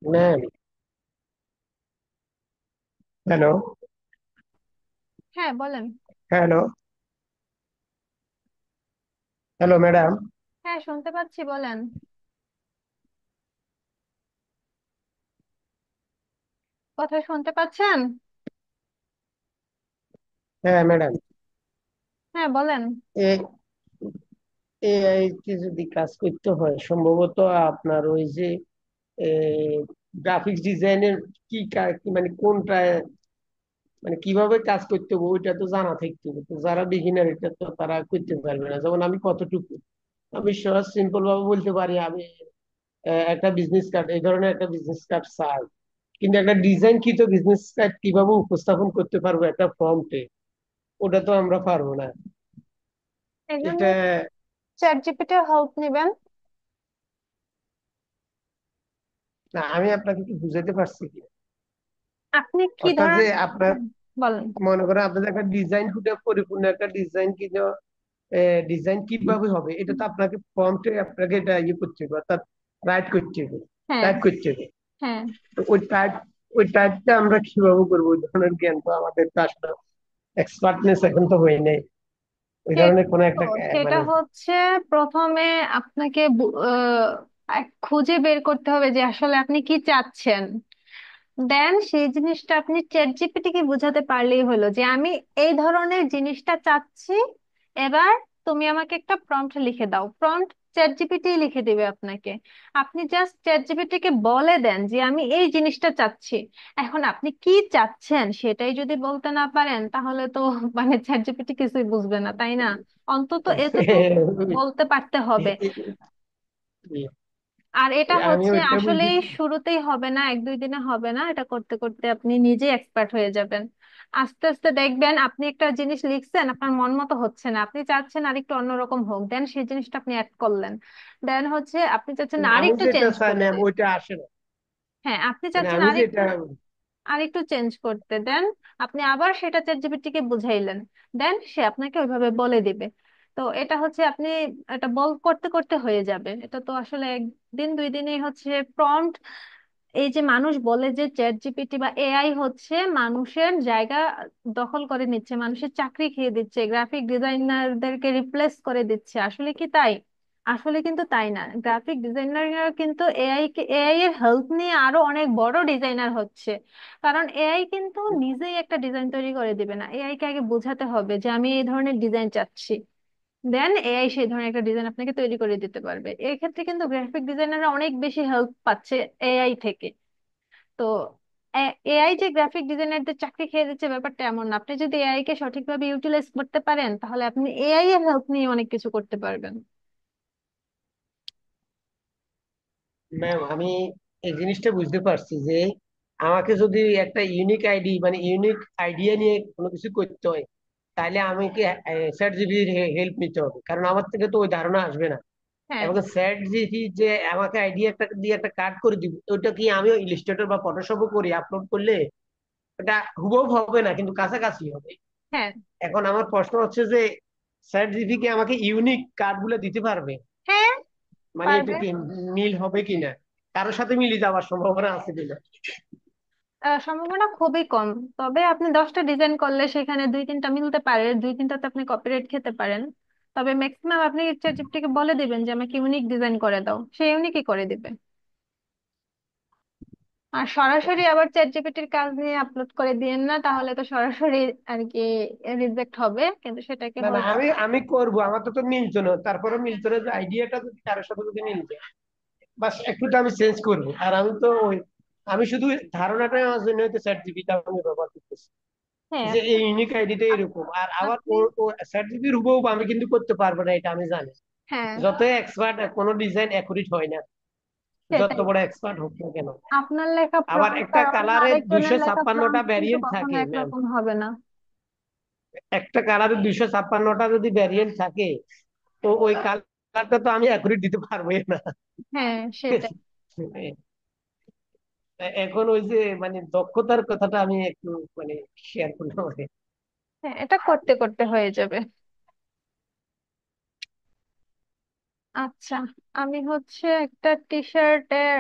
Ma'am, hello. হ্যাঁ, বলেন। Hello. Hello madam. হ্যাঁ, শুনতে পাচ্ছি, বলেন। কথা শুনতে পাচ্ছেন? হ্যাঁ ম্যাডাম। হ্যাঁ, বলেন। এআই তে যদি কাজ করতে হয় সম্ভবত আপনার ওই যে গ্রাফিক্স ডিজাইনের মানে কোনটা, মানে কিভাবে কাজ করতে হবে ওইটা তো জানা থাকতে হবে। তো যারা বিগিনার এটা তো তারা করতে পারবে না। যেমন আমি কতটুকু, আমি সহজ সিম্পল ভাবে বলতে পারি। আমি একটা বিজনেস কার্ড, এই ধরনের একটা বিজনেস কার্ড চাই, কিন্তু একটা ডিজাইন কি তো বিজনেস কার্ড কিভাবে উপস্থাপন করতে পারবো একটা ফর্মটে, ওটা তো আমরা পারবো না। এই জন্য এটা চ্যাট জিপিটির হেল্প নেবেন। না, আমি আপনাকে কি বুঝাতে পারছি কি? আপনি কি অর্থাৎ যে ধরনের। আপনার, বলেন। মনে করেন আপনাদের একটা ডিজাইন ফুটে পরিপূর্ণ একটা ডিজাইন, কিন্তু ডিজাইন কিভাবে হবে এটা তো আপনাকে প্রম্পটে আপনাকে এটা ইয়ে করতে হবে, অর্থাৎ রাইট করতে হবে, হ্যাঁ, টাইপ করতে হবে। হ্যাঁ। তো ওই টাইপটা আমরা কিভাবে করবো? ওই ধরনের জ্ঞান তো আমাদের তো আসলে এক্সপার্টনেস এখন তো হয়ে নেই ওই সে- ধরনের কোন তো একটা সেটা মানে। হচ্ছে প্রথমে আপনাকে খুঁজে বের করতে হবে যে আসলে আপনি কি চাচ্ছেন। দেন সেই জিনিসটা আপনি চ্যাট জিপিটি কে বোঝাতে পারলেই হলো যে আমি এই ধরনের জিনিসটা চাচ্ছি। এবার তুমি আমাকে একটা প্রম্পট লিখে দাও। প্রম্পট চ্যাট জিপিটি লিখে দিবে আপনাকে। আপনি জাস্ট চ্যাট জিপিটি কে বলে দেন যে আমি এই জিনিসটা চাচ্ছি। এখন আপনি কি চাচ্ছেন সেটাই যদি বলতে না পারেন তাহলে তো মানে চ্যাট জিপিটি কিছুই বুঝবে না, তাই না? অন্তত এতটুকু বলতে পারতে হবে। আর এটা আমি হচ্ছে ওইটা আসলেই বুঝতেছি। শুরুতেই হবে না, এক দুই দিনে হবে না। এটা করতে করতে আপনি নিজেই এক্সপার্ট হয়ে যাবেন। আস্তে আস্তে দেখবেন আপনি একটা জিনিস লিখছেন, আপনার মন মতো হচ্ছে না, আপনি চাচ্ছেন আরেকটু অন্যরকম হোক, দেন সেই জিনিসটা আপনি অ্যাড করলেন। দেন হচ্ছে আপনি চাচ্ছেন কিন্তু আমি আরেকটু যেটা চেঞ্জ চাই করতে। ম্যাম ওইটা আসে না। হ্যাঁ, আপনি মানে চাচ্ছেন আমি আরেকটু যেটা, আরেকটু চেঞ্জ করতে। দেন আপনি আবার সেটা চ্যাট জিপিটি কে বুঝাইলেন। দেন সে আপনাকে ওইভাবে বলে দিবে। তো এটা হচ্ছে আপনি এটা করতে করতে হয়ে যাবে। এটা তো আসলে একদিন দুই দিনেই হচ্ছে প্রম্পট। এই যে মানুষ বলে যে চ্যাট জিপিটি বা এআই হচ্ছে মানুষের জায়গা দখল করে নিচ্ছে, মানুষের চাকরি খেয়ে দিচ্ছে, গ্রাফিক ডিজাইনারদেরকে রিপ্লেস করে দিচ্ছে, আসলে কি তাই? আসলে কিন্তু তাই না। গ্রাফিক ডিজাইনাররা কিন্তু এআই এর হেল্প নিয়ে আরো অনেক বড় ডিজাইনার হচ্ছে। কারণ এআই কিন্তু নিজেই একটা ডিজাইন তৈরি করে দিবে না, এআই কে আগে বোঝাতে হবে যে আমি এই ধরনের ডিজাইন চাচ্ছি। দেন এআই সেই ধরনের একটা ডিজাইন আপনাকে তৈরি করে দিতে পারবে। এক্ষেত্রে কিন্তু গ্রাফিক ডিজাইনাররা অনেক বেশি হেল্প পাচ্ছে এআই থেকে। তো এআই যে গ্রাফিক ডিজাইনারদের চাকরি খেয়ে দিচ্ছে ব্যাপারটা এমন না। আপনি যদি এআই কে সঠিকভাবে ইউটিলাইজ করতে পারেন তাহলে আপনি এআই এর হেল্প নিয়ে অনেক কিছু করতে পারবেন। ম্যাম আমি এই জিনিসটা বুঝতে পারছি যে আমাকে যদি একটা ইউনিক আইডি মানে ইউনিক আইডিয়া নিয়ে কোনো কিছু করতে হয়, তাহলে আমাকে চ্যাট জিপিটির হেল্প নিতে হবে, কারণ আমার থেকে তো ওই ধারণা আসবে না। হ্যাঁ, এবং চ্যাট জিপিটি যে আমাকে আইডিয়া একটা দিয়ে একটা কাট করে দিবে, ওইটা কি আমি ইলিস্ট্রেটর বা ফটোশপও করি আপলোড করলে ওটা হুবহু হবে না, কিন্তু কাছাকাছি হবে। হ্যাঁ, এখন আমার প্রশ্ন হচ্ছে যে চ্যাট জিপিটি কি আমাকে ইউনিক কার্ড গুলো দিতে পারবে? হ্যাঁ, মানে এটা পারবে। কি মিল হবে কিনা, কারোর সাথে মিলে যাওয়ার সম্ভাবনা আছে কিনা? সম্ভাবনা খুবই কম। তবে আপনি 10টা ডিজাইন করলে সেখানে দুই তিনটা মিলতে পারে, দুই তিনটাতে আপনি কপিরাইট খেতে পারেন। তবে ম্যাক্সিমাম আপনি চ্যাটজিপিটি কে বলে দিবেন যে আমাকে ইউনিক ডিজাইন করে দাও, সে ইউনিকই করে দিবে। আর সরাসরি আবার চ্যাটজিপিটির কাজ নিয়ে আপলোড করে দিয়েন না, তাহলে তো সরাসরি আর কি রিজেক্ট হবে। কিন্তু সেটাকে না না, হচ্ছে। আমি আমি করবো, আমার তো তো মিলতো না, তারপরে মিলতো না যে আইডিয়াটা যদি কারোর সাথে যদি মিল যায়, বাস একটু তো আমি চেঞ্জ করবো। আর আমি তো ওই, আমি শুধু ধারণাটা আমার জন্য হয়তো চ্যাট জিপিটি আমি ব্যবহার করতেছি হ্যাঁ, যে এই ইউনিক আইডিটা এরকম। আর আবার আপনি। ও চ্যাট জিপিটির হুবহু আমি কিন্তু করতে পারবো না, এটা আমি জানি। হ্যাঁ, যত এক্সপার্ট, কোনো ডিজাইন অ্যাকুরেট হয় না, যত সেটাই। বড় এক্সপার্ট হোক না কেন। আপনার লেখা আবার প্রম্পট একটা আর অন্য কালারে আরেকজনের দুইশো লেখা ছাপ্পান্নটা প্রম্পট কিন্তু ভ্যারিয়েন্ট কখনো থাকে ম্যাম। একরকম হবে না। একটা কালারে 256টা যদি ভ্যারিয়েন্ট থাকে, তো ওই কালারটা তো আমি অ্যাকুরেট দিতে পারবোই না। হ্যাঁ, সেটাই। এখন ওই যে মানে দক্ষতার কথাটা আমি একটু মানে শেয়ার করলাম আর কি। হ্যাঁ, এটা করতে করতে হয়ে যাবে। আচ্ছা, আমি হচ্ছে একটা টি শার্টের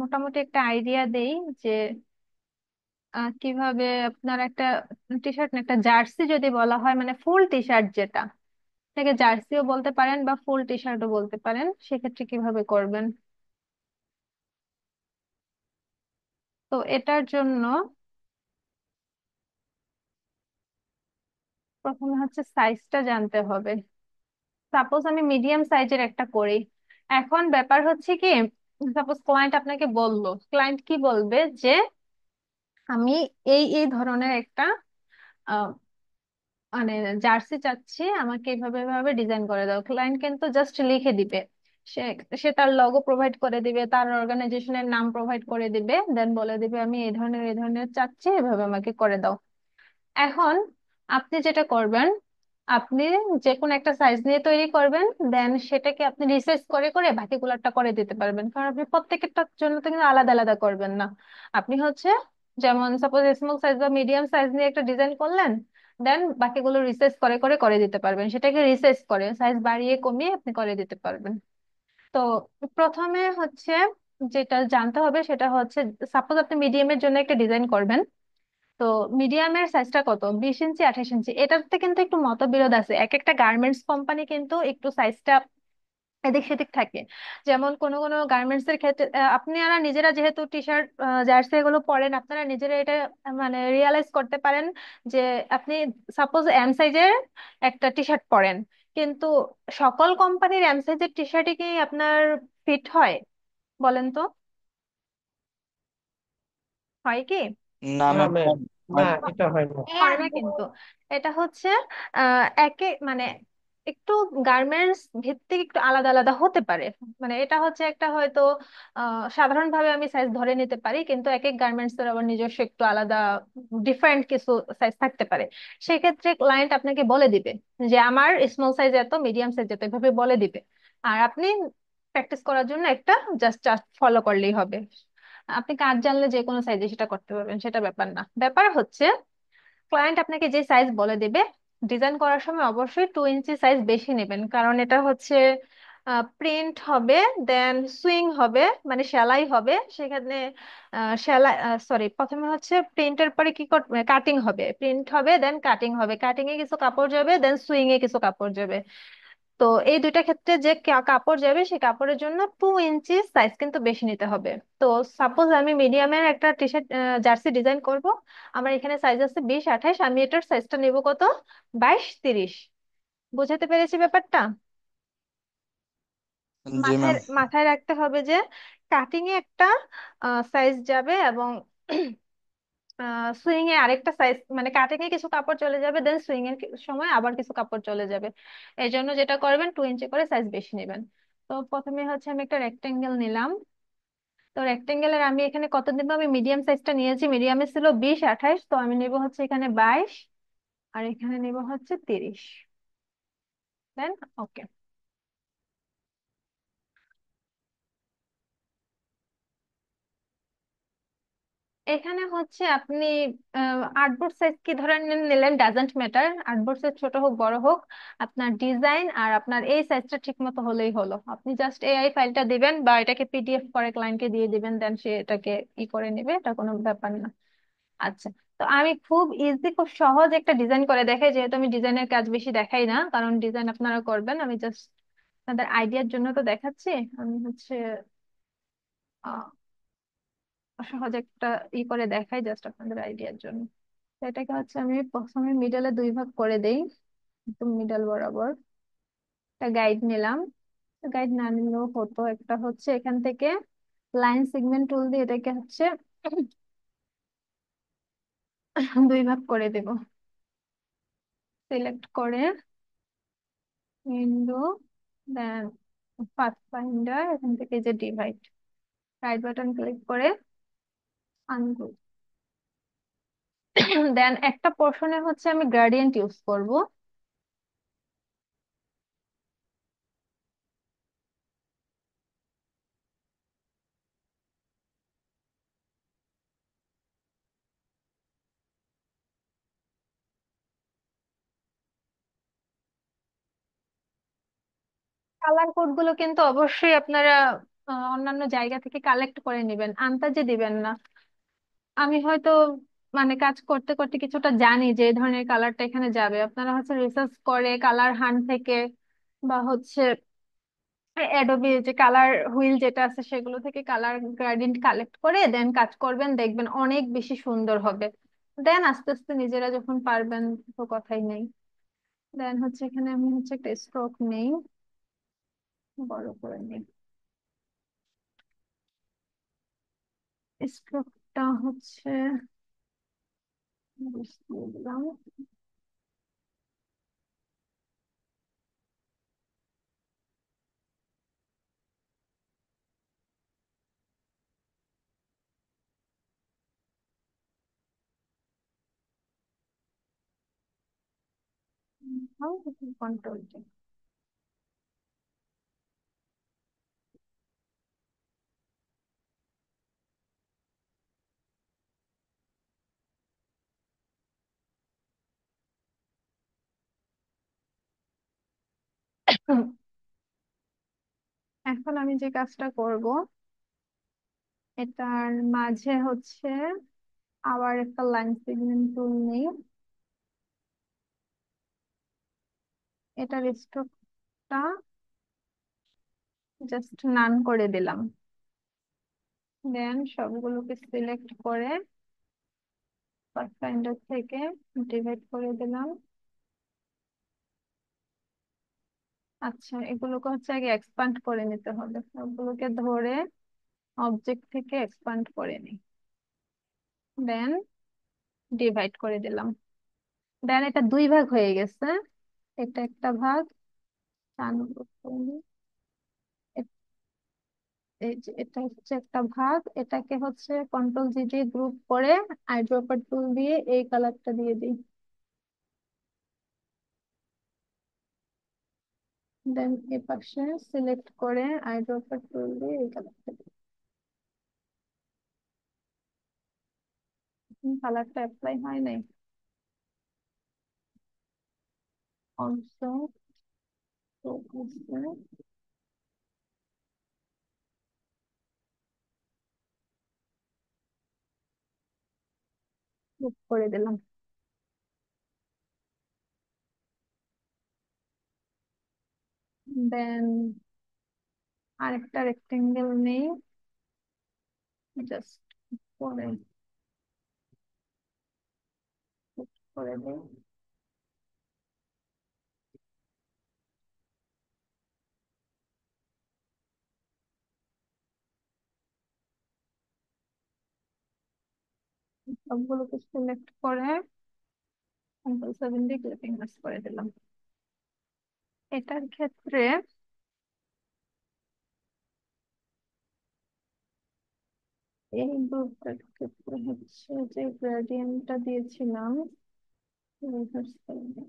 মোটামুটি একটা আইডিয়া দেই যে কিভাবে আপনার একটা টি শার্ট না একটা জার্সি যদি বলা হয়, মানে ফুল টি শার্ট যেটা, এটাকে জার্সিও বলতে পারেন বা ফুল টি শার্টও বলতে পারেন, সেক্ষেত্রে কিভাবে করবেন। তো এটার জন্য প্রথমে হচ্ছে সাইজটা জানতে হবে। সাপোজ আমি মিডিয়াম সাইজের একটা করি। এখন ব্যাপার হচ্ছে কি, সাপোজ ক্লায়েন্ট আপনাকে বললো, ক্লায়েন্ট কি বলবে যে আমি এই এই ধরনের একটা মানে জার্সি চাচ্ছি, আমাকে এইভাবে এভাবে ডিজাইন করে দাও। ক্লায়েন্ট কিন্তু জাস্ট লিখে দিবে, সে সে তার লগো প্রোভাইড করে দিবে, তার অর্গানাইজেশনের নাম প্রোভাইড করে দিবে, দেন বলে দিবে আমি এই ধরনের চাচ্ছি, এভাবে আমাকে করে দাও। এখন আপনি যেটা করবেন, আপনি যে কোনো একটা সাইজ নিয়ে তৈরি করবেন, দেন সেটাকে আপনি রিসাইজ করে করে বাকিগুলোরটা করে দিতে পারবেন, কারণ আপনি প্রত্যেকটার জন্য তো কিন্তু আলাদা আলাদা করবেন না। আপনি হচ্ছে যেমন সাপোজ স্মল সাইজ বা মিডিয়াম সাইজ নিয়ে একটা ডিজাইন করলেন, দেন বাকিগুলো রিসাইজ করে করে করে দিতে পারবেন, সেটাকে রিসাইজ করে সাইজ বাড়িয়ে কমিয়ে আপনি করে দিতে পারবেন। তো প্রথমে হচ্ছে যেটা জানতে হবে সেটা হচ্ছে, সাপোজ আপনি মিডিয়ামের জন্য একটা ডিজাইন করবেন। তো মিডিয়ামের সাইজটা কত, 20 ইঞ্চি 28 ইঞ্চি, এটাতে কিন্তু একটু মতবিরোধ আছে, এক একটা গার্মেন্টস কোম্পানি কিন্তু একটু সাইজটা এদিক সেদিক থাকে। যেমন কোনো কোনো গার্মেন্টস এর ক্ষেত্রে আপনারা নিজেরা যেহেতু টি শার্ট জার্সি এগুলো পরেন, আপনারা নিজেরা এটা মানে রিয়ালাইজ করতে পারেন যে আপনি সাপোজ এম সাইজের একটা টি শার্ট পরেন, কিন্তু সকল কোম্পানির এম সাইজের টি শার্টই কি আপনার ফিট হয় বলেন তো? হয় কি? না না ম্যাম, ম্যাম, না, হয় না। এটা হয় না। হয় না কিন্তু। এটা হচ্ছে একে মানে একটু গার্মেন্টস ভিত্তিক একটু আলাদা আলাদা হতে পারে। মানে এটা হচ্ছে একটা হয়তো সাধারণভাবে আমি সাইজ ধরে নিতে পারি, কিন্তু এক এক গার্মেন্টস এর আবার নিজস্ব একটু আলাদা ডিফারেন্ট কিছু সাইজ থাকতে পারে। সেক্ষেত্রে ক্লায়েন্ট আপনাকে বলে দিবে যে আমার স্মল সাইজ এত, মিডিয়াম সাইজ এত, এভাবে বলে দিবে। আর আপনি প্র্যাকটিস করার জন্য একটা জাস্ট ফলো করলেই হবে। আপনি কাজ জানলে যে কোনো সাইজে সেটা করতে পারবেন, সেটা ব্যাপার না। ব্যাপার হচ্ছে ক্লায়েন্ট আপনাকে যে সাইজ বলে দেবে, ডিজাইন করার সময় অবশ্যই 2 ইঞ্চি সাইজ বেশি নেবেন, কারণ এটা হচ্ছে প্রিন্ট হবে, দেন সুইং হবে, মানে সেলাই হবে সেখানে। সেলাই, সরি, প্রথমে হচ্ছে প্রিন্টের পরে কি কাটিং হবে, প্রিন্ট হবে দেন কাটিং হবে, কাটিং এ কিছু কাপড় যাবে, দেন সুইং এ কিছু কাপড় যাবে। তো এই দুইটা ক্ষেত্রে যে কাপড় যাবে সেই কাপড়ের জন্য 2 ইঞ্চি সাইজ কিন্তু বেশি নিতে হবে। তো সাপোজ আমি মিডিয়ামের একটা টি শার্ট জার্সি ডিজাইন করব, আমার এখানে সাইজ আছে 20 28, আমি এটার সাইজটা নেব কত, 22 30। বুঝাতে পেরেছি ব্যাপারটা? জি মাথায় ম্যাম। মাথায় রাখতে হবে যে কাটিং এ একটা সাইজ যাবে, এবং সুইং এ আরেকটা সাইজ, মানে কাটিং এ কিছু কাপড় চলে যাবে, দেন সুইং এর সময় আবার কিছু কাপড় চলে যাবে। এই জন্য যেটা করবেন 2 ইঞ্চি করে সাইজ বেশি নেবেন। তো প্রথমে হচ্ছে আমি একটা রেক্টেঙ্গেল নিলাম। তো রেক্টেঙ্গেলের আমি এখানে কত দিব, আমি মিডিয়াম সাইজটা নিয়েছি, মিডিয়ামে ছিল 20 28, তো আমি নেব হচ্ছে এখানে 22, আর এখানে নেব হচ্ছে 30। দেন ওকে। এখানে হচ্ছে আপনি আর্টবোর্ড সাইজ কি ধরনের নিলেন ডাজেন্ট ম্যাটার, আর্টবোর্ড সাইজ ছোট হোক বড় হোক, আপনার ডিজাইন আর আপনার এই সাইজটা ঠিক মতো হলেই হলো। আপনি জাস্ট এআই ফাইলটা দিবেন বা এটাকে পিডিএফ করে ক্লায়েন্টকে দিয়ে দিবেন, দেন সে এটাকে ই করে নেবে, এটা কোনো ব্যাপার না। আচ্ছা, তো আমি খুব ইজি, খুব সহজ একটা ডিজাইন করে দেখাই, যেহেতু আমি ডিজাইনের কাজ বেশি দেখাই না, কারণ ডিজাইন আপনারা করবেন, আমি জাস্ট আপনাদের আইডিয়ার জন্য তো দেখাচ্ছি। আমি হচ্ছে সহজ একটা ই করে দেখাই জাস্ট আপনাদের আইডিয়ার জন্য। তো এটাকে হচ্ছে আমি প্রথমে মিডলে দুই ভাগ করে দেই, একদম মিডল বরাবর। একটা গাইড নিলাম, গাইড না নিলেও হতো, একটা হচ্ছে এখান থেকে লাইন সেগমেন্ট টুল দিয়ে এটাকে হচ্ছে দুই ভাগ করে দেব। সিলেক্ট করে উইন্ডো, দেন পাথ ফাইন্ডার, এখান থেকে যে ডিভাইড, রাইট বাটন ক্লিক করে আনগ্রুপ। দেন একটা পোর্শনে হচ্ছে আমি গ্রেডিয়েন্ট ইউজ করব। কালার কোড গুলো কিন্তু অবশ্যই আপনারা অন্যান্য জায়গা থেকে কালেক্ট করে নেবেন, আন্তাজে দিবেন না। আমি হয়তো মানে কাজ করতে করতে কিছুটা জানি যে এই ধরনের কালারটা এখানে যাবে, আপনারা হচ্ছে রিসার্চ করে কালার হান্ট থেকে বা হচ্ছে অ্যাডোবি যে কালার হুইল যেটা আছে সেগুলো থেকে কালার গ্রেডিয়েন্ট কালেক্ট করে দেন কাজ করবেন, দেখবেন অনেক বেশি সুন্দর হবে। দেন আস্তে আস্তে নিজেরা যখন পারবেন তো কথাই নেই। দেন হচ্ছে এখানে আমি হচ্ছে একটা স্ট্রোক নেই, বড় করে নেই। স্ট্রোকটা হচ্ছে 20 দিয়ে দিলাম। কন্ট্রোল। এখন আমি যে কাজটা করব, এটার মাঝে হচ্ছে আবার একটা লাইন সেগমেন্ট টুল নেই, এটার স্ট্রোকটা জাস্ট নান করে দিলাম। দেন সবগুলোকে সিলেক্ট করে পাথফাইন্ডার থেকে ডিভাইড করে দিলাম। আচ্ছা, এগুলোকে হচ্ছে আগে এক্সপান্ড করে নিতে হবে, সবগুলোকে ধরে অবজেক্ট থেকে এক্সপান্ড করে নিই। দেন ডিভাইড করে দিলাম। দেন এটা দুই ভাগ হয়ে গেছে, এটা একটা ভাগ, এই যে এটা হচ্ছে একটা ভাগ, এটাকে হচ্ছে কন্ট্রোল জি দিয়ে গ্রুপ করে আইড্রপার টুল দিয়ে এই কালারটা দিয়ে দিই। দেন এ পাশে সিলেক্ট করে আইড্রপার টুল দিয়ে এই কালারটা দিই। কালারটা অ্যাপ্লাই হয় নাই। অলসো গ্রুপ করে দিলাম। দেন আরেকটা রেক্টেঙ্গেল নেই, জাস্ট করে করে দিই। সবগুলোকে সিলেক্ট করে কন্ট্রোল 7 দিয়ে ক্লিপিং মাস্ক করে দিলাম। এটার ক্ষেত্রে এই গ্রুপটার ক্ষেত্রে হচ্ছে যে গ্রেডিয়েন্টটা দিয়েছিলাম, রিভার্স করে দিই।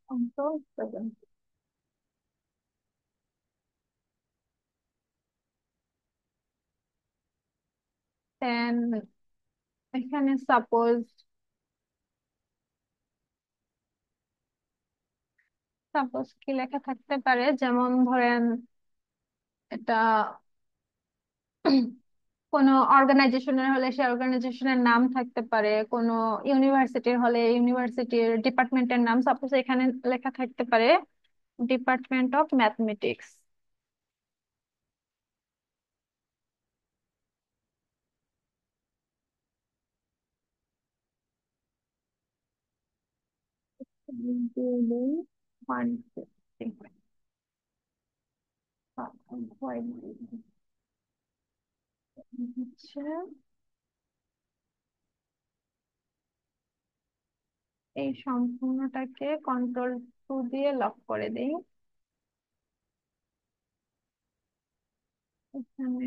কন্ট্রোল 7। দেন এখানে সাপোজ সাপোজ কি লেখা থাকতে পারে, যেমন ধরেন এটা কোনো অর্গানাইজেশনের হলে সে অর্গানাইজেশনের নাম থাকতে পারে, কোনো ইউনিভার্সিটির হলে ইউনিভার্সিটির ডিপার্টমেন্টের নাম, সাপোজ এখানে লেখা থাকতে পারে ডিপার্টমেন্ট অফ ম্যাথমেটিক্স। ওয়ান হচ্ছে এই সম্পূর্ণটাকে কন্ট্রোল 2 দিয়ে লক করে দেই। এখানে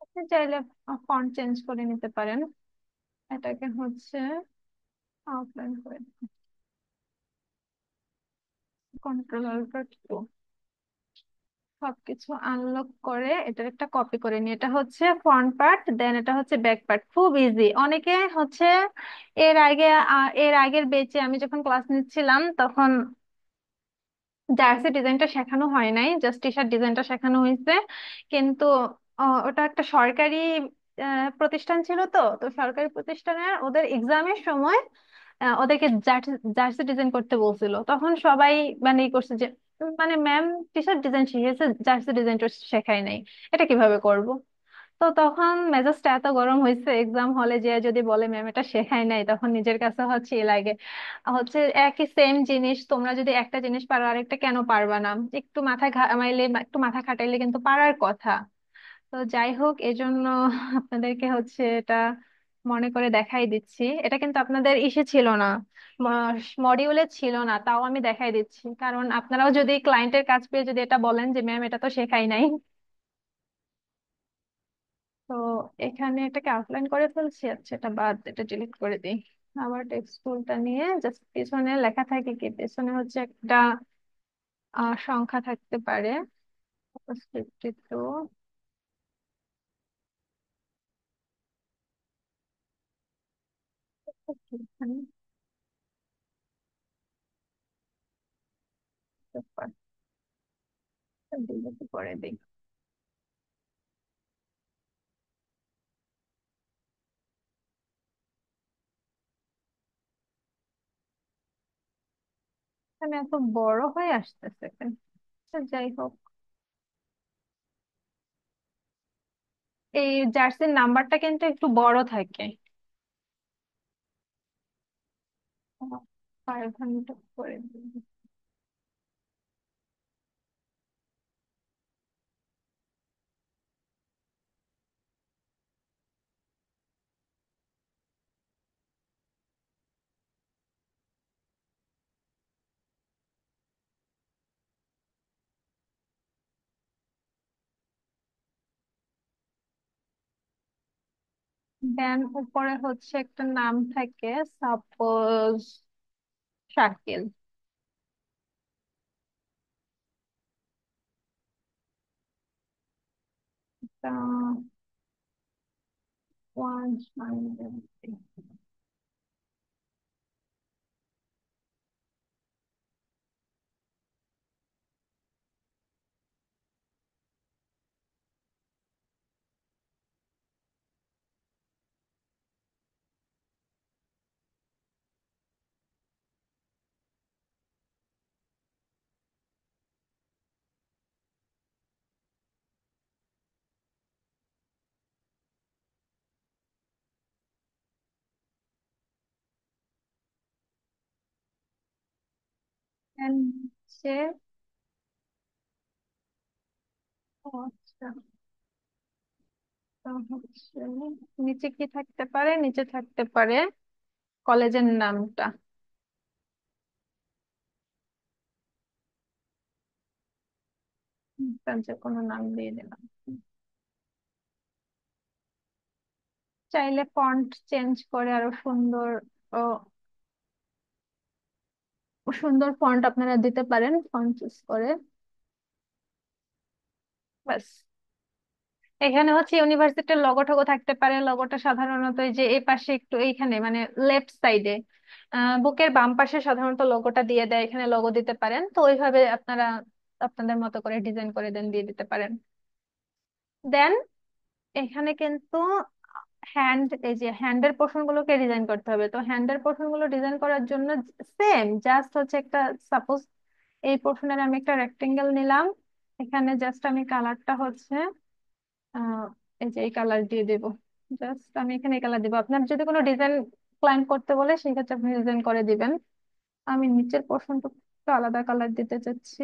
আপনি চাইলে ফন্ট চেঞ্জ করে নিতে পারেন। এটাকে হচ্ছে আউটলাইন করে কন্ট্রোল অল্টার টু, সবকিছু আনলক করে এটার একটা কপি করে নিই। এটা হচ্ছে ফ্রন্ট পার্ট, দেন এটা হচ্ছে ব্যাক পার্ট। খুব ইজি। অনেকে হচ্ছে এর আগে এর আগের বেচে আমি যখন ক্লাস নিচ্ছিলাম তখন জার্সি ডিজাইনটা শেখানো হয় নাই, জাস্ট টি শার্ট ডিজাইনটা শেখানো হয়েছে। কিন্তু ওটা একটা সরকারি প্রতিষ্ঠান ছিল। তো তো সরকারি প্রতিষ্ঠানের ওদের এক্সামের সময় ওদেরকে জার্সি জার্সি ডিজাইন করতে বলছিল। তখন সবাই মানে ই করছে যে মানে ম্যাম টি শার্ট ডিজাইন শিখিয়েছে, জার্সি ডিজাইনটা শেখায় নাই, এটা কিভাবে করব? তো তখন মেজাজটা এত গরম হয়েছে, এক্সাম হলে যে যদি বলে ম্যাম এটা শেখায় নাই, তখন নিজের কাছে হচ্ছে ই লাগে। হচ্ছে একই সেম জিনিস তোমরা যদি একটা জিনিস পারো আরেকটা কেন পারবা না? একটু মাথা ঘামাইলে বা একটু মাথা খাটাইলে কিন্তু পারার কথা। তো যাই হোক, এজন্য আপনাদেরকে হচ্ছে এটা মনে করে দেখাই দিচ্ছি। এটা কিন্তু আপনাদের ইসে ছিল না, মডিউলে ছিল না, তাও আমি দেখাই দিচ্ছি, কারণ আপনারাও যদি ক্লায়েন্টের কাছ পেয়ে যদি এটা বলেন যে ম্যাম এটা তো শেখাই নাই। তো এখানে এটাকে আউটলাইন করে ফেলছি। আচ্ছা, এটা বাদ, এটা ডিলিট করে দিই। আবার টেক্সট টুলটা নিয়ে জাস্ট পেছনে লেখা থাকে কি, পেছনে হচ্ছে একটা সংখ্যা থাকতে পারে, 52। এখানে ডিলিট করে দিই। এখানে এত বড় হয়ে আসতেছে কেন? আচ্ছা, যাই হোক, এই জার্সির নাম্বারটা কিন্তু একটু বড় থাকে। 500 করে দিই। দেন উপরে হচ্ছে একটা নাম থাকে, suppose Shakil. One hundred. Then হচ্ছে ও আচ্ছা, তো হচ্ছে নিচে কি থাকতে পারে? নিচে থাকতে পারে কলেজের নামটা। তার যে কোনো নাম দিয়ে দিলাম। চাইলে ফন্ট চেঞ্জ করে আরো সুন্দর ও সুন্দর ফন্ট আপনারা দিতে পারেন, ফন্ট চুজ করে। ব্যাস। এখানে হচ্ছে ইউনিভার্সিটির লগো টগো থাকতে পারে। লগোটা সাধারণত এই যে এই পাশে একটু এইখানে মানে লেফট সাইডে, বুকের বাম পাশে সাধারণত লগোটা দিয়ে দেয়, এখানে লগো দিতে পারেন। তো ওইভাবে আপনারা আপনাদের মতো করে ডিজাইন করে দেন, দিয়ে দিতে পারেন। দেন এখানে কিন্তু এই যে হ্যান্ডের পোর্শন গুলোকে ডিজাইন করতে হবে। তো হ্যান্ডের পোর্শন গুলো ডিজাইন করার জন্য সেম জাস্ট হচ্ছে একটা, সাপোজ এই পোর্শনের আমি একটা রেক্টেঙ্গেল নিলাম। এখানে জাস্ট আমি কালারটা হচ্ছে আহ এই যে এই কালার দিয়ে দেবো। জাস্ট আমি এখানে এই কালার দিব। আপনার যদি কোনো ডিজাইন ক্লায়েন্ট করতে বলে সেক্ষেত্রে আপনি ডিজাইন করে দিবেন। আমি নিচের পোর্শনটা একটু আলাদা কালার দিতে চাচ্ছি।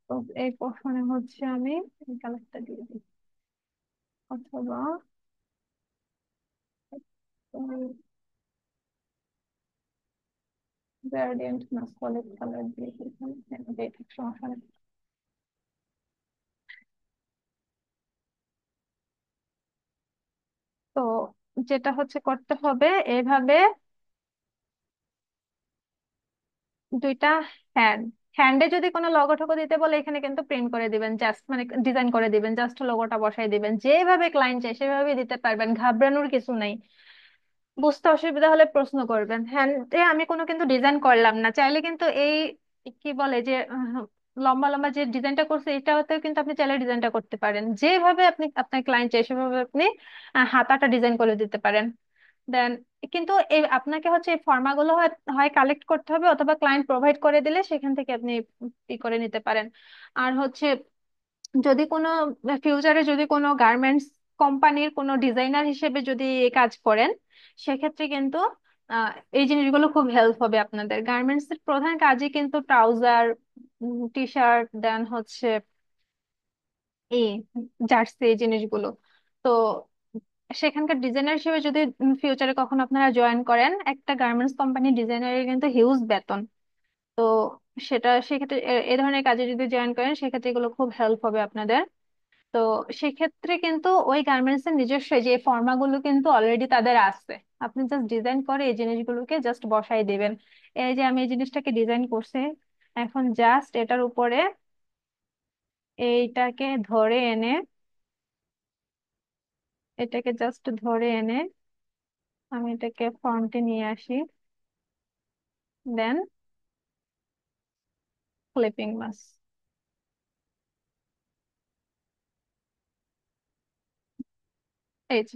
তো এই পোর্শনে হচ্ছে আমি এই কালারটা দিয়ে দিই, অথবা গ্রেডিয়েন্ট না সলিড কালার দিয়ে দিই, এটা সমস্যা নেই। তো যেটা হচ্ছে করতে হবে এইভাবে, দুইটা হ্যান্ড, হ্যান্ডে যদি কোনো লগো ঠোকো দিতে বলে এখানে কিন্তু প্রিন্ট করে দিবেন, জাস্ট মানে ডিজাইন করে দিবেন, জাস্ট লোগোটা বসাই দিবেন, যেভাবে ক্লায়েন্ট চাই সেভাবে দিতে পারবেন, ঘাবড়ানোর কিছু নাই। বুঝতে অসুবিধা হলে প্রশ্ন করবেন। হ্যান্ডে আমি কোনো কিন্তু ডিজাইন করলাম না, চাইলে কিন্তু এই কি বলে যে লম্বা লম্বা যে ডিজাইনটা করছে এটাতেও কিন্তু আপনি চাইলে ডিজাইনটা করতে পারেন, যেভাবে আপনি আপনার ক্লায়েন্ট চাই সেভাবে আপনি হাতাটা ডিজাইন করে দিতে পারেন। দেন কিন্তু এই আপনাকে হচ্ছে এই ফর্মাগুলো হয় হয় কালেক্ট করতে হবে, অথবা ক্লায়েন্ট প্রোভাইড করে দিলে সেখান থেকে আপনি ই করে নিতে পারেন। আর হচ্ছে যদি কোনো ফিউচারে যদি কোনো গার্মেন্টস কোম্পানির কোনো ডিজাইনার হিসেবে যদি কাজ করেন, সেক্ষেত্রে কিন্তু আহ, এই জিনিসগুলো খুব হেল্প হবে আপনাদের। গার্মেন্টস এর প্রধান কাজই কিন্তু ট্রাউজার, টি শার্ট, দেন হচ্ছে এই জার্সি, এই জিনিসগুলো। তো সেখানকার ডিজাইনার হিসেবে যদি ফিউচারে কখনো আপনারা জয়েন করেন, একটা গার্মেন্টস কোম্পানির ডিজাইনারের কিন্তু হিউজ বেতন। তো সেটা সেক্ষেত্রে এ ধরনের কাজে যদি জয়েন করেন সেক্ষেত্রে এগুলো খুব হেল্প হবে আপনাদের। তো সেক্ষেত্রে কিন্তু ওই গার্মেন্টস এর নিজস্ব যে ফর্মাগুলো কিন্তু অলরেডি তাদের আছে, আপনি জাস্ট ডিজাইন করে এই জিনিসগুলোকে জাস্ট বসাই দিবেন। এই যে আমি এই জিনিসটাকে ডিজাইন করছি, এখন জাস্ট এটার উপরে এইটাকে ধরে এনে, এটাকে জাস্ট ধরে এনে আমি এটাকে ফ্রন্টে নিয়ে আসি, দেন ক্লিপিং মাস, এই যে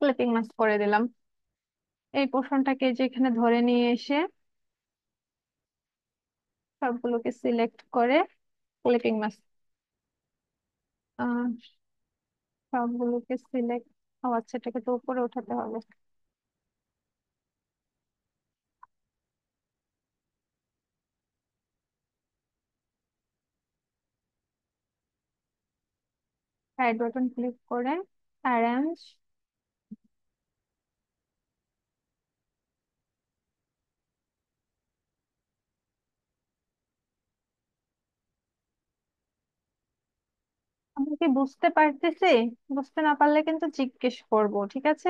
ক্লিপিং মাস করে দিলাম। এই পোর্শনটাকে যেখানে ধরে নিয়ে এসে সবগুলোকে সিলেক্ট করে ক্লিপিং মাস, সবগুলোকে সিলেক্ট, ও আচ্ছা এটাকে তো উপরে উঠাতে হবে। রাইট বাটন ক্লিক করে অ্যারেঞ্জ। আমি কি বুঝতে পারতেছি? বুঝতে না পারলে কিন্তু জিজ্ঞেস করব, ঠিক আছে?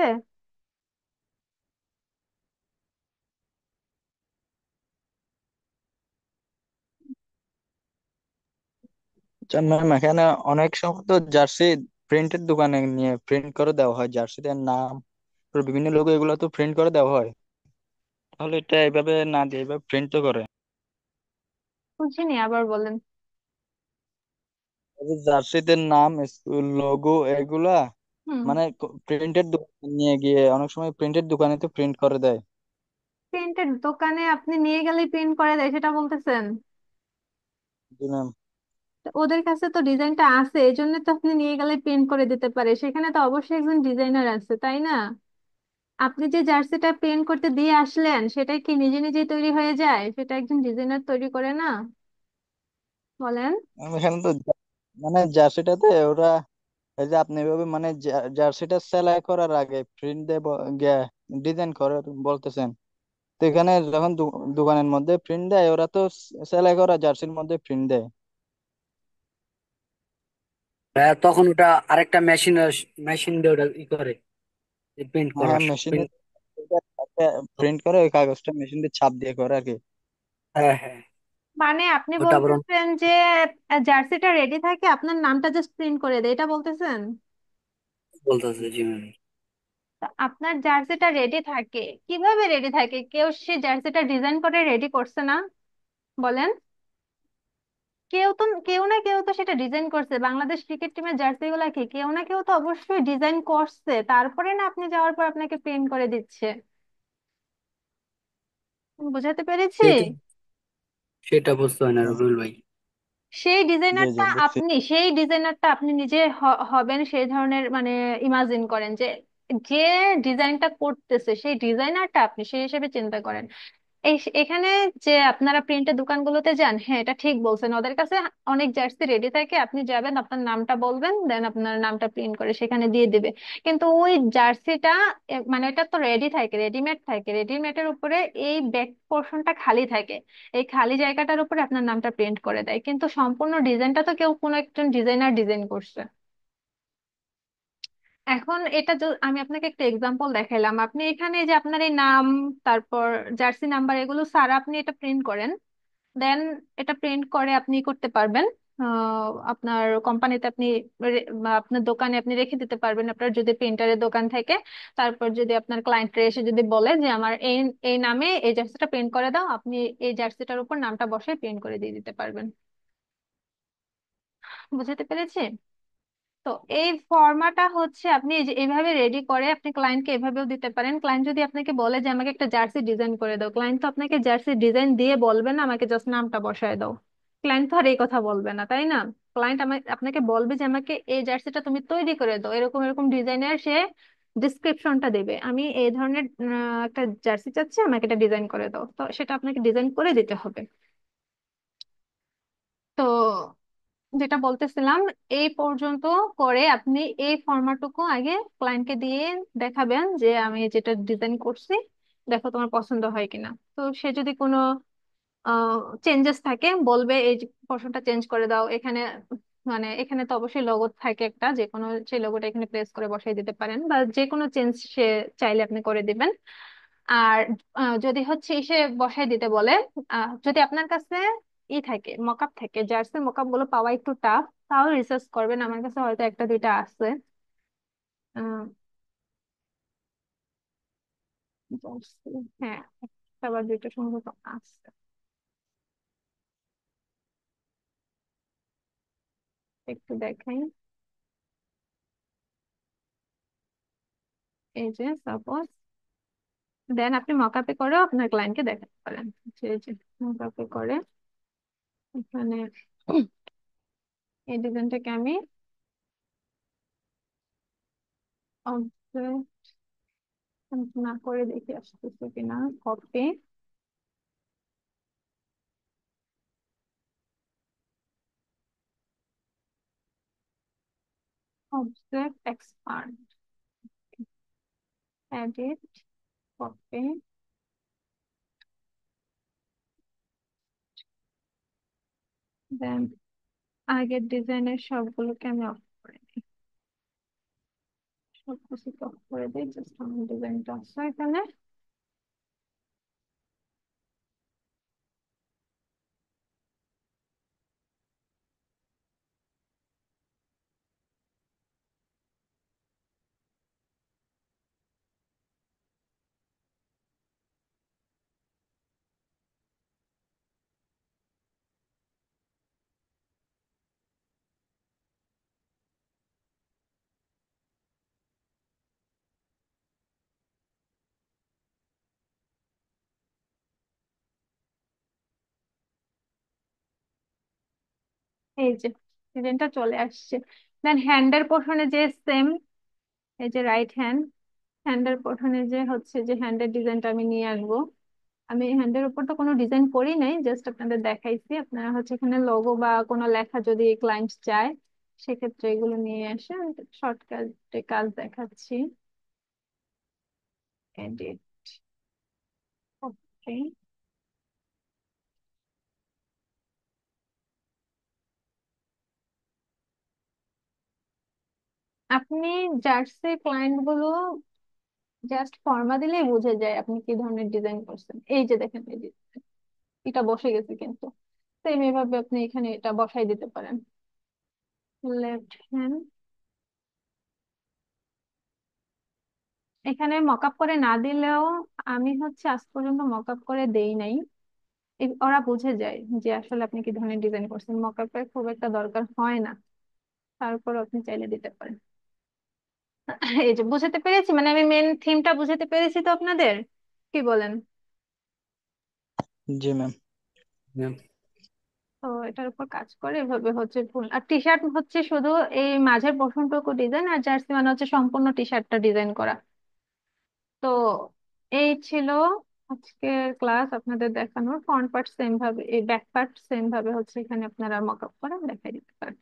আচ্ছা ম্যাম, এখানে অনেক সময় তো জার্সি প্রিন্টের দোকানে নিয়ে প্রিন্ট করে দেওয়া হয়, জার্সিদের নাম তারপর বিভিন্ন লোগো এগুলো তো প্রিন্ট করে দেওয়া হয়। তাহলে এটা এইভাবে না দিয়ে এইভাবে প্রিন্ট তো করে। বুঝিনি, আবার বলেন। এই যে জার্সিদের নাম, স্কুল লোগো এগুলা হুম। মানে প্রিন্টের দোকানে নিয়ে গিয়ে অনেক সময় প্রিন্টের দোকানে তো প্রিন্ট করে দেয়। প্রিন্টের দোকানে আপনি নিয়ে গেলেই প্রিন্ট করে দেয় সেটা বলতেছেন? জি ম্যাম। তো ওদের কাছে তো ডিজাইনটা আছে, এই জন্য তো আপনি নিয়ে গেলে প্রিন্ট করে দিতে পারে, সেখানে তো অবশ্যই একজন ডিজাইনার আছে, তাই না? আপনি যে জার্সিটা প্রিন্ট করতে দিয়ে আসলেন সেটাই কি নিজে নিজেই তৈরি হয়ে যায়? সেটা একজন ডিজাইনার তৈরি করে না, বলেন? এখানে তো মানে জার্সিটাতে ওরা এই যে আপনি এভাবে মানে জার্সিটা সেলাই করার আগে প্রিন্ট দিয়ে ডিজাইন করে বলতেছেন, তো এখানে যখন দোকানের মধ্যে প্রিন্ট দেয় ওরা তো সেলাই করা জার্সির মধ্যে প্রিন্ট দেয়। তখন ওটা আরেকটা মেশিন মেশিন দিয়ে ওটা ই করে প্রিন্ট হ্যাঁ করার মেশিনে print। প্রিন্ট করে ওই কাগজটা মেশিন দিয়ে ছাপ দিয়ে করে আর কি। হ্যাঁ হ্যাঁ, মানে আপনি ওটা আবার বলতেছেন যে জার্সিটা রেডি থাকে, আপনার নামটা জাস্ট প্রিন্ট করে দেয়, এটা বলতেছেন? বলতেছে জি ম্যাম। তা আপনার জার্সিটা রেডি থাকে, কিভাবে রেডি থাকে? কেউ সে জার্সিটা ডিজাইন করে রেডি করছে না, বলেন? কেউ না কেউ তো সেটা ডিজাইন করছে। বাংলাদেশ ক্রিকেট টিমের জার্সি গুলা কি কেউ না কেউ তো অবশ্যই ডিজাইন করছে, তারপরে না আপনি যাওয়ার পর আপনাকে প্রিন্ট করে দিচ্ছে। বুঝাতে পেরেছি? যেহেতু সেটা বুঝতে হয় না হ্যাঁ, রুবেল ভাই। জি জি বুঝছি। সেই ডিজাইনারটা আপনি নিজে হবেন সেই ধরনের, মানে ইমাজিন করেন যে যে ডিজাইনটা করতেছে সেই ডিজাইনারটা আপনি সেই হিসেবে চিন্তা করেন। এখানে যে আপনারা প্রিন্টের দোকানগুলোতে যান, হ্যাঁ এটা ঠিক বলছেন, ওদের কাছে অনেক জার্সি রেডি থাকে, আপনি যাবেন আপনার নামটা বলবেন, দেন আপনার নামটা প্রিন্ট করে সেখানে দিয়ে দিবে। কিন্তু ওই জার্সিটা মানে এটা তো রেডি থাকে, রেডিমেড থাকে, রেডিমেডের উপরে এই ব্যাক পোর্শনটা খালি থাকে, এই খালি জায়গাটার উপরে আপনার নামটা প্রিন্ট করে দেয়, কিন্তু সম্পূর্ণ ডিজাইনটা তো কেউ কোনো একজন ডিজাইনার ডিজাইন করছে। এখন এটা আমি আপনাকে একটা এক্সাম্পল দেখাইলাম, আপনি এখানে যে আপনার এই নাম, তারপর জার্সি নাম্বার, এগুলো স্যার আপনি এটা প্রিন্ট করেন, দেন এটা প্রিন্ট করে আপনি করতে পারবেন, আপনার কোম্পানিতে আপনি বা আপনার দোকানে আপনি রেখে দিতে পারবেন, আপনার যদি প্রিন্টারের দোকান থাকে। তারপর যদি আপনার ক্লায়েন্ট এসে যদি বলে যে আমার এই এই নামে এই জার্সিটা প্রিন্ট করে দাও, আপনি এই জার্সিটার উপর নামটা বসে প্রিন্ট করে দিয়ে দিতে পারবেন। বুঝতে পেরেছি? তো এই ফর্মাটা হচ্ছে আপনি এই যে এইভাবে রেডি করে আপনি ক্লায়েন্টকে এভাবেও দিতে পারেন। ক্লায়েন্ট যদি আপনাকে বলে যে আমাকে একটা জার্সি ডিজাইন করে দাও, ক্লায়েন্ট তো আপনাকে জার্সি ডিজাইন দিয়ে বলবে না আমাকে জাস্ট নামটা বসায় দাও। ক্লায়েন্ট তো আর এই কথা বলবে না, তাই না? ক্লায়েন্ট আপনাকে বলবে যে আমাকে এই জার্সিটা তুমি তৈরি করে দাও, এরকম এরকম ডিজাইনের সে ডিসক্রিপশনটা দেবে, আমি এই ধরনের একটা জার্সি চাচ্ছি, আমাকে এটা ডিজাইন করে দাও, তো সেটা আপনাকে ডিজাইন করে দিতে হবে। তো যেটা বলতেছিলাম, এই পর্যন্ত করে আপনি এই ফর্মাটুকু আগে ক্লায়েন্টকে দিয়ে দেখাবেন যে আমি যেটা ডিজাইন করছি, দেখো তোমার পছন্দ হয় কিনা। তো সে যদি কোনো চেঞ্জেস থাকে বলবে এই পোর্শনটা চেঞ্জ করে দাও এখানে, মানে এখানে তো অবশ্যই লোগো থাকে একটা, যে কোনো সেই লোগোটা এখানে প্লেস করে বসাই দিতে পারেন, বা যে কোনো চেঞ্জ সে চাইলে আপনি করে দিবেন। আর যদি হচ্ছে এসে বসাই দিতে বলে, যদি আপনার কাছে থাকে মকআপ থাকে, জার্সির মকআপ গুলো পাওয়া একটু টাফ, তাও রিসার্চ করবেন, আমার কাছে হয়তো একটা দুইটা আছে। আহ, জার্সি, হ্যাঁ একটা বা দুইটা সম্ভবত আছে, একটু দেখাই। এই যে সাপোজ, দেন আপনি মকআপে করেও আপনার ক্লায়েন্টকে দেখাতে পারেন যে এই যে মকআপে করে এখানে এই ডিজাইনটাকে আমি অবজেক্ট না করে দেখে আসতেছে কিনা, copy, object expert, edit, copy, then আগের ডিজাইনের সবগুলোকে আমি অফ করে দিই, সবকিছু অফ করে দিই, জাস্ট আমার ডিজাইনটা আছে এখানে। এই যে ডিজাইনটা চলে আসছে। দেন হ্যান্ডের পোর্শনে যে সেম, এই যে রাইট হ্যান্ড, হ্যান্ডের পোর্শনে যে হচ্ছে যে হ্যান্ডের ডিজাইনটা আমি নিয়ে আসবো। আমি হ্যান্ডের উপর তো কোনো ডিজাইন করি নাই, জাস্ট আপনাদের দেখাইছি, আপনারা হচ্ছে এখানে লোগো বা কোনো লেখা যদি ক্লায়েন্ট চায় সেক্ষেত্রে এগুলো নিয়ে আসে। শর্টকাটে কাজ দেখাচ্ছি, এডিট, ওকে। আপনি জার্সি ক্লায়েন্ট গুলো জাস্ট ফর্মা দিলেই বুঝে যায় আপনি কি ধরনের ডিজাইন করছেন। এই যে দেখেন এই যে এটা বসে গেছে, কিন্তু সেম এভাবে আপনি এখানে এটা বসাই দিতে পারেন। লেফট হ্যান্ড, এখানে মকআপ করে না দিলেও, আমি হচ্ছে আজ পর্যন্ত মকআপ করে দেই নাই, ওরা বুঝে যায় যে আসলে আপনি কি ধরনের ডিজাইন করছেন, মকআপের খুব একটা দরকার হয় না, তারপর আপনি চাইলে দিতে পারেন। এই যে বুঝাতে পেরেছি, মানে আমি মেন থিমটা বুঝাতে পেরেছি তো আপনাদের, কি বলেন? জি ম্যাম। তো এটার উপর কাজ করে এভাবে হচ্ছে ফুল, আর টি শার্ট হচ্ছে শুধু এই মাঝের পোর্শনটুকু ডিজাইন, আর জার্সি মানে হচ্ছে সম্পূর্ণ টি শার্টটা ডিজাইন করা। তো এই ছিল আজকের ক্লাস, আপনাদের দেখানোর ফ্রন্ট পার্ট সেম ভাবে, এই ব্যাক পার্ট সেম ভাবে হচ্ছে এখানে আপনারা মক আপ করে দেখাই দিতে পারেন।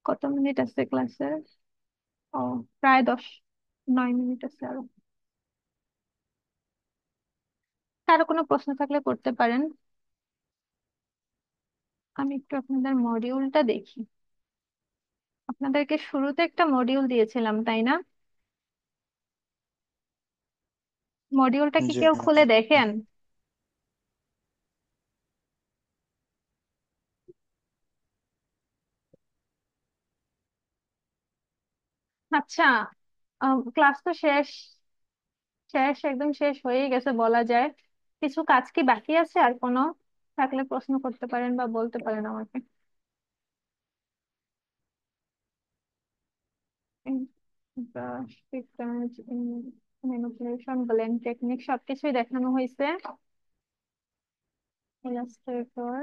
কত মিনিট আছে ক্লাসের? ও, প্রায় 9 মিনিট আছে আরো। কারো কোনো প্রশ্ন থাকলে করতে পারেন। আমি একটু আপনাদের মডিউলটা দেখি। আপনাদেরকে শুরুতে একটা মডিউল দিয়েছিলাম, তাই না? মডিউলটা কি জি কেউ খুলে ম্যাম। দেখেন? আচ্ছা, ক্লাস তো শেষ, শেষ একদম শেষ হয়েই গেছে বলা যায়। কিছু কাজ কি বাকি আছে আর কোনো? থাকলে প্রশ্ন করতে পারেন বা বলতে পারেন আমাকে। ম্যানিপুলেশন, ব্লেন্ড টেকনিক সবকিছুই দেখানো হয়েছে। ইলাস্ট্রেটর,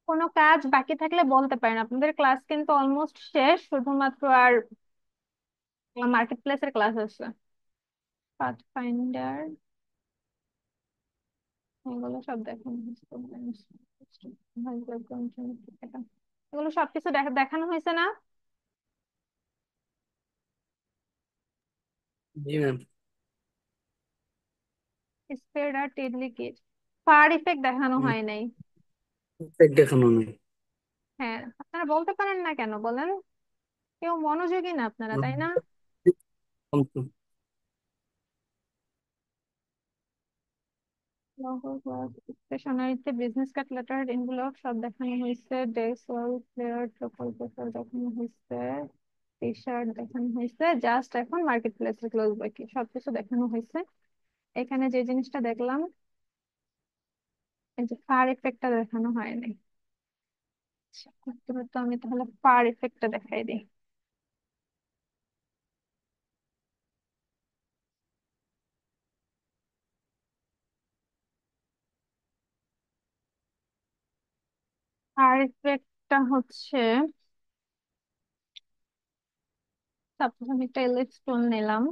কোনো কাজ বাকি থাকলে বলতে পারেন। আপনাদের ক্লাস কিন্তু অলমোস্ট শেষ, শুধুমাত্র আর মার্কেট প্লেসের ক্লাস আছে। পাথ ফাইন্ডার, এগুলো সব দেখানো হয়েছে। এগুলো সবকিছু দেখানো হয়েছে না? জি ম্যাম। স্প্রেড আর টেডলি কিট, ফার ইফেক্ট দেখানো হয় নাই। দেখানো নেই। হ্যাঁ, আপনারা বলতে পারেন না কেন বলেন? কেউ মনোযোগী না আপনারা, তাই না? লোগো ক্লাস, স্টেশনারিতে বিজনেস কার্ড, লেটার, এনভেলপ সব দেখানো হয়েছে। ডেস্ক, ওয়াল, প্লেয়ার, প্রকল্প সব দেখানো হয়েছে। টি শার্ট দেখানো হয়েছে, জাস্ট এখন মার্কেট প্লেসের ক্লোজ বাকি, সবকিছু দেখানো হয়েছে। এখানে যে জিনিসটা দেখলাম, এই যে ফার ইফেক্টটা দেখানো হয় নাই। আচ্ছা, তো আমি তাহলে ফার ইফেক্টটা দেখাই দিই। ফার ইফেক্টটা হচ্ছে, সাপোজ আমি একটা এলিপস টুল নিলাম,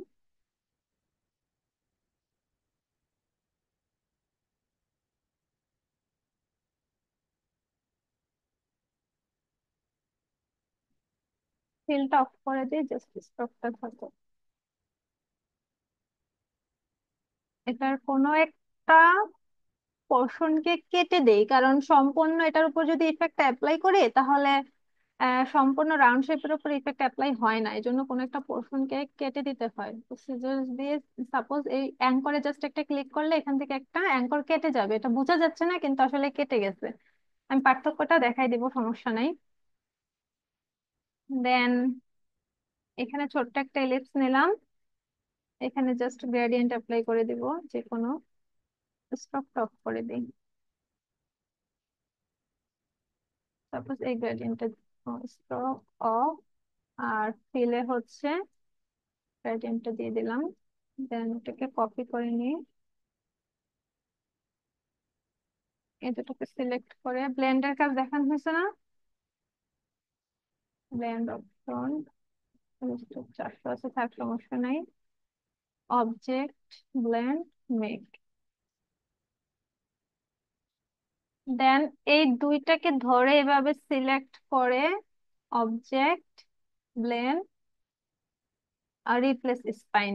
ফিলটা অফ করে দিই, জাস্ট স্ট্রোকটা থাকে। এটার কোনো একটা পোর্শনকে কেটে দেই, কারণ সম্পূর্ণ এটার উপর যদি ইফেক্ট অ্যাপ্লাই করি তাহলে সম্পূর্ণ রাউন্ড শেপের উপর ইফেক্ট অ্যাপ্লাই হয় না, এই জন্য কোনো একটা পোর্শনকে কেটে দিতে হয়। তো সিজার্স দিয়ে সাপোজ এই অ্যাঙ্করে জাস্ট একটা ক্লিক করলে এখান থেকে একটা অ্যাঙ্কর কেটে যাবে, এটা বোঝা যাচ্ছে না কিন্তু আসলে কেটে গেছে। আমি পার্থক্যটা দেখাই দিব, সমস্যা নাই। দেন এখানে ছোট্ট একটা এলিপস নিলাম, এখানে জাস্ট গ্রেডিয়েন্ট অ্যাপ্লাই করে দিব, যে কোনো স্টক টপ করে দিই। সাপোজ এই গ্রেডিয়েন্টটা স্টক অফ, আর ফিলে হচ্ছে গ্রেডিয়েন্টটা দিয়ে দিলাম। দেন এটাকে কপি করে নিয়ে এই দুটোকে সিলেক্ট করে ব্লেন্ডের কাজ দেখানো হয়েছে না? ব্লেন্ড অপশন 400 আছে, থাক সমস্যা নাই। Object, blend, make. দেন এই দুইটাকে ধরে এভাবে সিলেক্ট করে অবজেক্ট, ব্লেন্ড আর replace spine.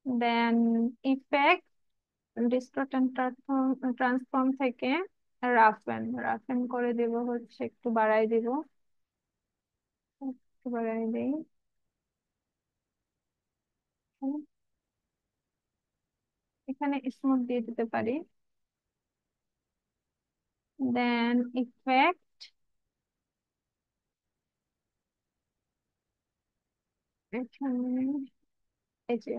Then effect, distort and transform থেকে রাফেন, রাফেন করে দিব হচ্ছে, একটু বাড়াই দিব, একটু বাড়াই দিই। এখানে স্মুথ দিয়ে দিতে পারি। দেন ইফেক্ট, এখানে এই যে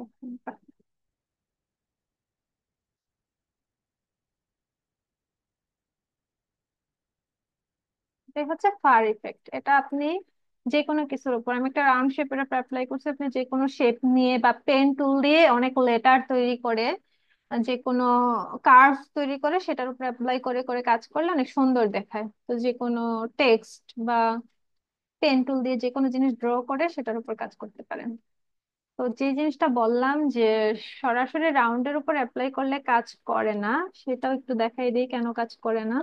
এটা হচ্ছে ফার ইফেক্ট। এটা আপনি যে কোনো কিছুর উপর। আমি একটা রাউন্ড শেপের উপর অ্যাপ্লাই করছি, আপনি যে কোনো শেপ নিয়ে বা পেন টুল দিয়ে অনেক লেটার তৈরি করে যে কোনো কার্ভ তৈরি করে সেটার উপর অ্যাপ্লাই করে করে কাজ করলে অনেক সুন্দর দেখায়। তো যে কোনো টেক্সট বা পেন টুল দিয়ে যে কোনো জিনিস ড্র করে সেটার উপর কাজ করতে পারেন। তো যে জিনিসটা বললাম যে সরাসরি রাউন্ডের উপর অ্যাপ্লাই করলে কাজ করে না, সেটাও একটু দেখাই দিই কেন কাজ করে না।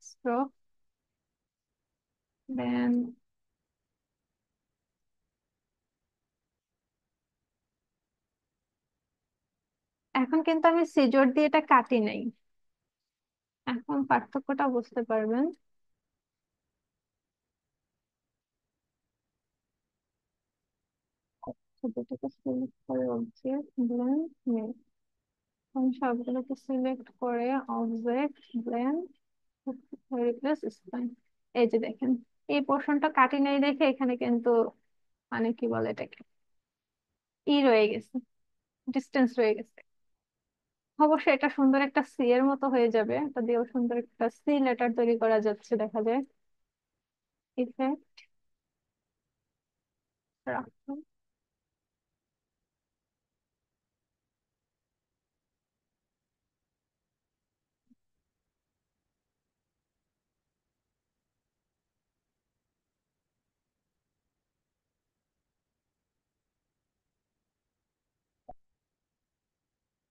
স্ট্রোক, দেন এখন কিন্তু আমি সিজর দিয়ে এটা কাটি নাই, এখন পার্থক্যটা বুঝতে পারবেন। ছবিটাকে সিলেক্ট করে অবজেক্ট ব্লেন্ড মেক, আমি সবগুলোকে সিলেক্ট করে অবজেক্ট ব্লেন্ড রিপ্লেস স্পাইন। এই যে দেখেন, এই পোর্শনটা কাটি নাই দেখে এখানে কিন্তু মানে কি বলে এটাকে, রয়ে গেছে, ডিস্টেন্স রয়ে গেছে। অবশ্যই এটা সুন্দর একটা সি এর মতো হয়ে যাবে, এটা দিয়েও সুন্দর একটা সি লেটার তৈরি করা যাচ্ছে দেখা যায়। ইফেক্ট রাখুন।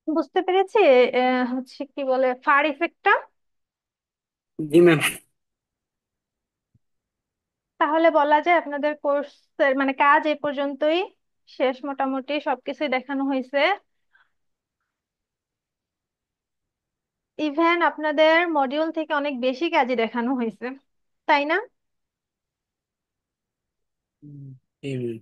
বুঝতে পেরেছি। হচ্ছে কি বলে ফার ইফেক্টটা। জি ম্যাম। তাহলে বলা যায় আপনাদের কোর্সের মানে কাজ এই পর্যন্তই শেষ, মোটামুটি সবকিছুই দেখানো হয়েছে। ইভেন আপনাদের মডিউল থেকে অনেক বেশি কাজই দেখানো হয়েছে, তাই না? জি ম্যাম।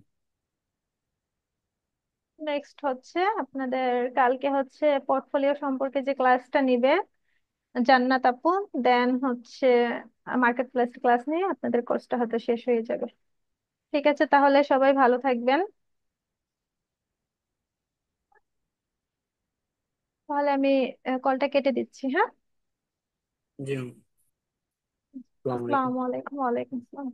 নেক্সট হচ্ছে আপনাদের কালকে হচ্ছে পোর্টফোলিও সম্পর্কে যে ক্লাসটা নিবে জান্নাত আপু, দেন হচ্ছে মার্কেট প্লেস ক্লাস নিয়ে আপনাদের কোর্সটা হয়তো শেষ হয়ে যাবে। ঠিক আছে, তাহলে সবাই ভালো থাকবেন। তাহলে আমি কলটা কেটে দিচ্ছি, হ্যাঁ। জি ম্যাম। আসসালামু আলাইকুম। আসসালামু আলাইকুম। ওয়ালাইকুম আসসালাম।